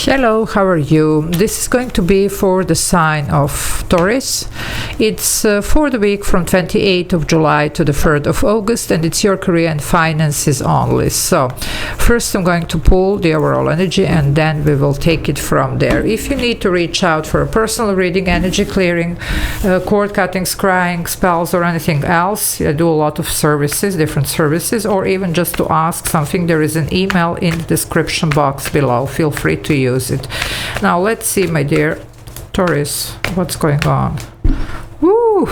Hello, how are you? This is going to be for the sign of Taurus. It's for the week from 28th of July to the 3rd of August, and it's your career and finances only. So first I'm going to pull the overall energy, and then we will take it from there. If you need to reach out for a personal reading, energy clearing, cord cutting, scrying, spells, or anything else, I do a lot of services, different services, or even just to ask something, there is an email in the description box below. Feel free to use it. Now let's see, my dear Taurus, what's going on. Woo!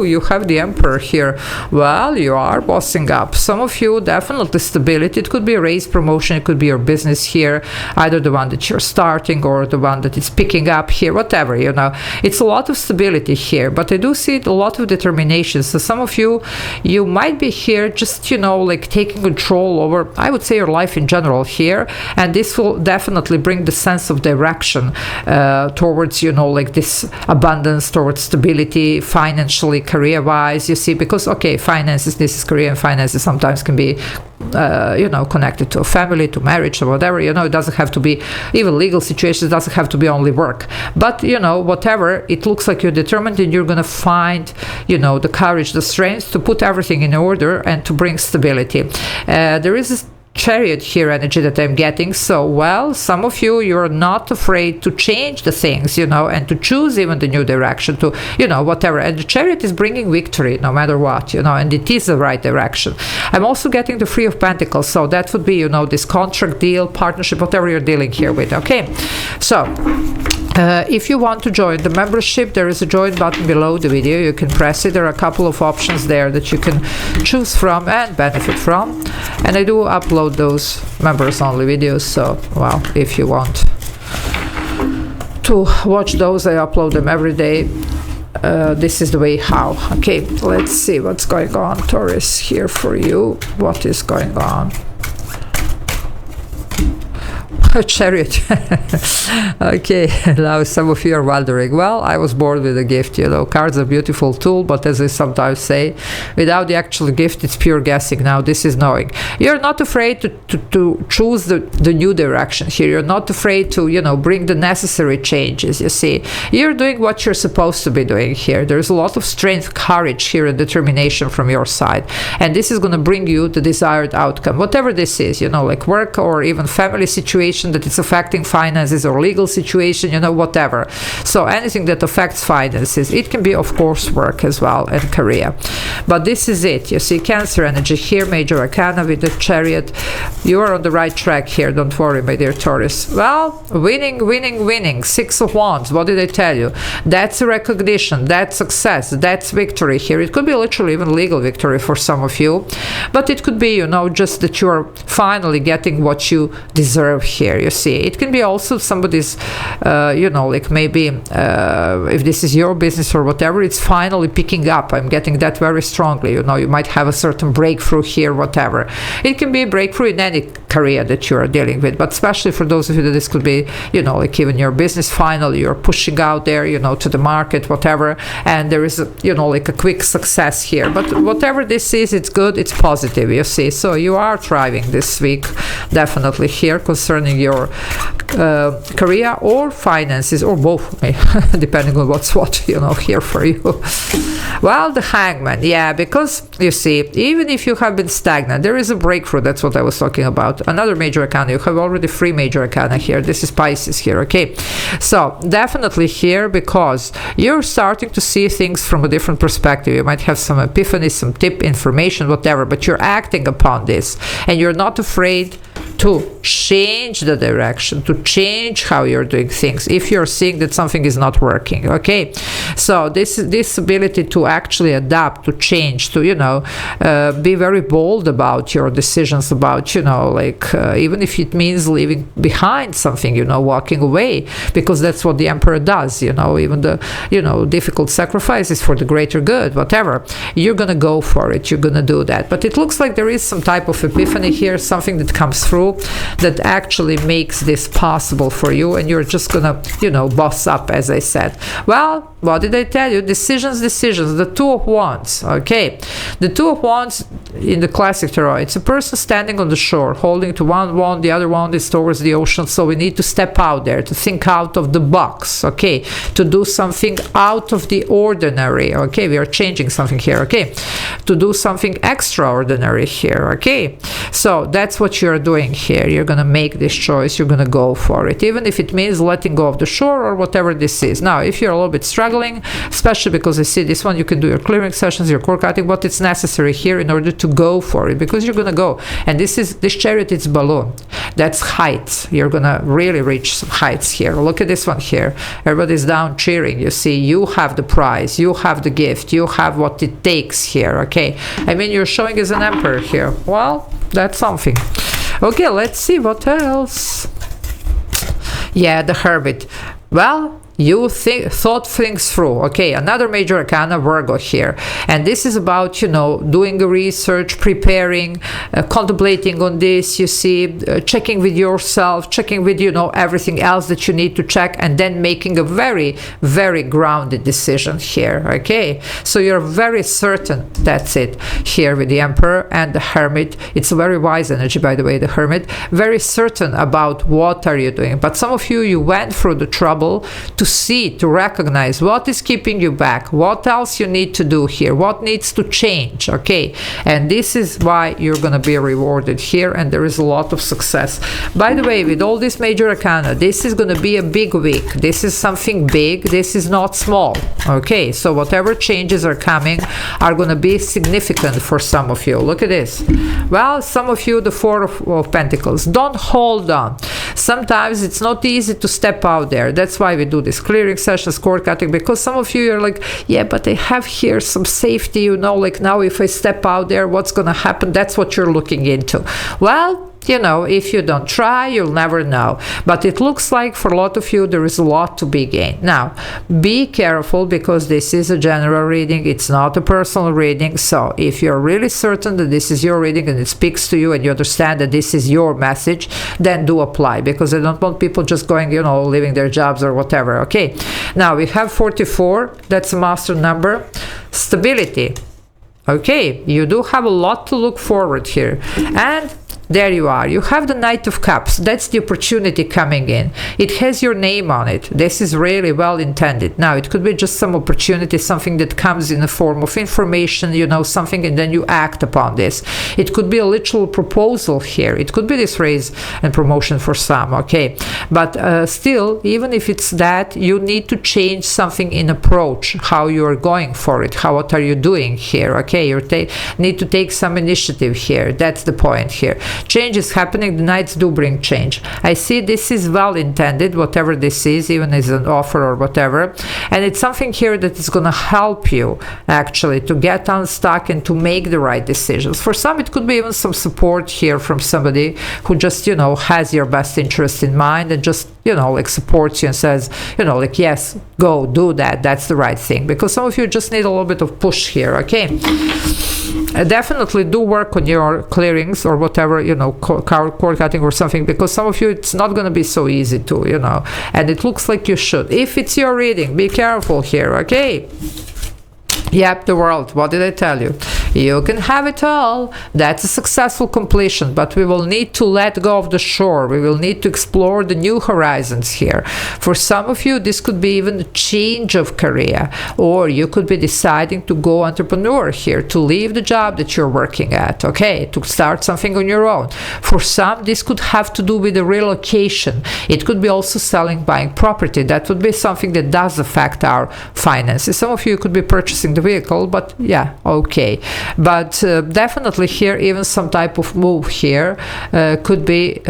You have the Emperor here. Well, you are bossing up. Some of you, definitely stability. It could be a raise, promotion, it could be your business here, either the one that you're starting or the one that is picking up here, whatever, you know. It's a lot of stability here, but I do see a lot of determination. So some of you, you might be here just, you know, like taking control over, I would say, your life in general here, and this will definitely bring the sense of direction towards, you know, like this abundance, towards stability, financially, career-wise, you see, because okay, finances, this is career, and finances sometimes can be you know, connected to a family, to marriage, or whatever, you know. It doesn't have to be even legal situations, it doesn't have to be only work, but you know, whatever, it looks like you're determined and you're gonna find, you know, the courage, the strength to put everything in order and to bring stability. There is a Chariot here energy that I'm getting. So, well, some of you, you're not afraid to change the things, you know, and to choose even the new direction, to, you know, whatever. And the Chariot is bringing victory no matter what, you know, and it is the right direction. I'm also getting the Three of Pentacles. So that would be, you know, this contract, deal, partnership, whatever you're dealing here with. Okay. So if you want to join the membership, there is a join button below the video. You can press it. There are a couple of options there that you can choose from and benefit from. And I do upload those members only videos, so well, if you want to watch those, I upload them every day. This is the way how. Okay, let's see what's going on, Taurus, here for you. What is going on? Chariot. Okay, now some of you are wondering, well, I was born with a gift, you know. Cards are a beautiful tool, but as I sometimes say, without the actual gift, it's pure guessing. Now this is knowing. You're not afraid to choose the new direction here. You're not afraid to, you know, bring the necessary changes, you see. You're doing what you're supposed to be doing here. There's a lot of strength, courage here, and determination from your side, and this is going to bring you the desired outcome, whatever this is, you know, like work or even family situation that it's affecting finances, or legal situation, you know, whatever. So anything that affects finances, it can be, of course, work as well, and career. But this is it, you see, Cancer energy here, Major Arcana with the Chariot. You are on the right track here, don't worry, my dear Taurus. Well, winning, winning, winning. Six of Wands, what did I tell you? That's a recognition, that's success, that's victory here. It could be literally even legal victory for some of you, but it could be, you know, just that you're finally getting what you deserve here, you see. It can be also somebody's, you know, like maybe if this is your business or whatever, it's finally picking up. I'm getting that very strongly, you know. You might have a certain breakthrough here, whatever. It can be a breakthrough in any career that you are dealing with, but especially for those of you that this could be, you know, like even your business, finally you're pushing out there, you know, to the market, whatever, and there is a, you know, like a quick success here. But whatever this is, it's good, it's positive, you see. So you are thriving this week, definitely here, concerning your career or finances, or both, depending on what's what, you know, here for you. Well, the Hangman, yeah, because you see, even if you have been stagnant, there is a breakthrough. That's what I was talking about. Another Major Arcana. You have already 3 Major Arcana here. This is Pisces here, okay? So definitely here, because you're starting to see things from a different perspective. You might have some epiphany, some tip, information, whatever, but you're acting upon this, and you're not afraid to change the direction, to change how you're doing things if you're seeing that something is not working. Okay, so this ability to actually adapt, to change, to, you know, be very bold about your decisions, about, you know, like even if it means leaving behind something, you know, walking away, because that's what the Emperor does, you know. Even the, you know, difficult sacrifices for the greater good, whatever, you're gonna go for it, you're gonna do that. But it looks like there is some type of epiphany here, something that comes comes through that actually makes this possible for you, and you're just gonna, you know, boss up, as I said. Well, what did I tell you? Decisions, decisions. The Two of Wands. Okay, the Two of Wands in the classic tarot, it's a person standing on the shore holding to one wand, the other wand is towards the ocean. So we need to step out there, to think out of the box, okay, to do something out of the ordinary. Okay, we are changing something here. Okay, to do something extraordinary here. Okay, so that's what you're doing here. You're gonna make this choice, you're gonna go for it, even if it means letting go of the shore or whatever this is. Now, if you're a little bit struggling, especially because I see this one, you can do your clearing sessions, your core cutting, but it's necessary here in order to go for it, because you're gonna go. And this Chariot, it's balloon. That's heights. You're gonna really reach some heights here. Look at this one here. Everybody's down cheering. You see, you have the prize, you have the gift, you have what it takes here. Okay, I mean, you're showing as an emperor here. Well, that's something. Okay, let's see what else. Yeah, the Hermit. Well, you thought things through. Okay, another major arcana, Virgo here, and this is about, you know, doing the research, preparing, contemplating on this, you see, checking with yourself, checking with, you know, everything else that you need to check, and then making a very, very grounded decision here. Okay, so you're very certain. That's it here with the Emperor and the Hermit. It's a very wise energy, by the way, the Hermit. Very certain about what are you doing. But some of you, you went through the trouble to see, to recognize what is keeping you back, what else you need to do here, what needs to change. Okay, and this is why you're going to be rewarded here, and there is a lot of success. By the way, with all this major arcana, this is going to be a big week. This is something big. This is not small. Okay, so whatever changes are coming are going to be significant for some of you. Look at this. Well, some of you, the Four of Pentacles. Don't hold on. Sometimes it's not easy to step out there. That's why we do this clearing sessions, cord cutting, because some of you are like, yeah, but I have here some safety, you know, like now if I step out there, what's gonna happen? That's what you're looking into. Well, you know, if you don't try, you'll never know. But it looks like for a lot of you, there is a lot to be gained. Now, be careful, because this is a general reading. It's not a personal reading. So if you're really certain that this is your reading and it speaks to you and you understand that this is your message, then do apply, because I don't want people just going, you know, leaving their jobs or whatever. Okay. Now we have 44. That's a master number. Stability. Okay. You do have a lot to look forward here. And there you are. You have the Knight of Cups. That's the opportunity coming in. It has your name on it. This is really well intended. Now, it could be just some opportunity, something that comes in the form of information, you know, something, and then you act upon this. It could be a literal proposal here. It could be this raise and promotion for some, okay? But still, even if it's that, you need to change something in approach, how you are going for it. What are you doing here, okay? You need to take some initiative here. That's the point here. Change is happening. The Knights do bring change. I see this is well intended, whatever this is, even as an offer or whatever. And it's something here that is going to help you actually to get unstuck and to make the right decisions. For some, it could be even some support here from somebody who just, you know, has your best interest in mind and just, you know, like supports you and says, you know, like, yes, go do that. That's the right thing. Because some of you just need a little bit of push here, okay? Definitely do work on your clearings or whatever, you know, cord cutting or something, because some of you, it's not going to be so easy to, you know, and it looks like you should. If it's your reading, be careful here, okay? Yep, the World. What did I tell you? You can have it all. That's a successful completion, but we will need to let go of the shore. We will need to explore the new horizons here. For some of you, this could be even a change of career, or you could be deciding to go entrepreneur here, to leave the job that you're working at, okay, to start something on your own. For some, this could have to do with a relocation. It could be also selling, buying property. That would be something that does affect our finances. Some of you could be purchasing the vehicle, but yeah, okay. But definitely here, even some type of move here could be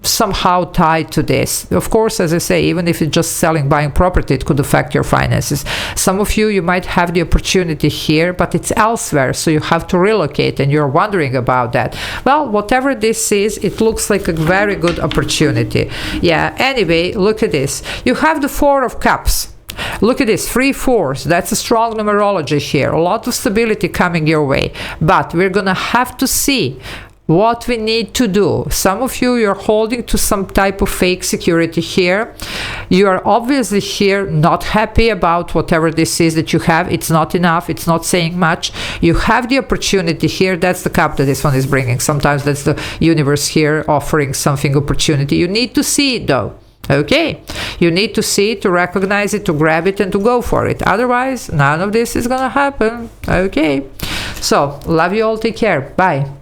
somehow tied to this. Of course, as I say, even if it's just selling, buying property, it could affect your finances. Some of you might have the opportunity here, but it's elsewhere, so you have to relocate and you're wondering about that. Well, whatever this is, it looks like a very good opportunity. Yeah, anyway, look at this. You have the Four of Cups. Look at this, 3 4s. That's a strong numerology here. A lot of stability coming your way. But we're going to have to see what we need to do. Some of you, you're holding to some type of fake security here. You are obviously here not happy about whatever this is that you have. It's not enough. It's not saying much. You have the opportunity here. That's the cup that this one is bringing. Sometimes that's the universe here offering something opportunity. You need to see it though. Okay, you need to see it, to recognize it, to grab it, and to go for it. Otherwise, none of this is gonna happen. Okay, so love you all. Take care. Bye.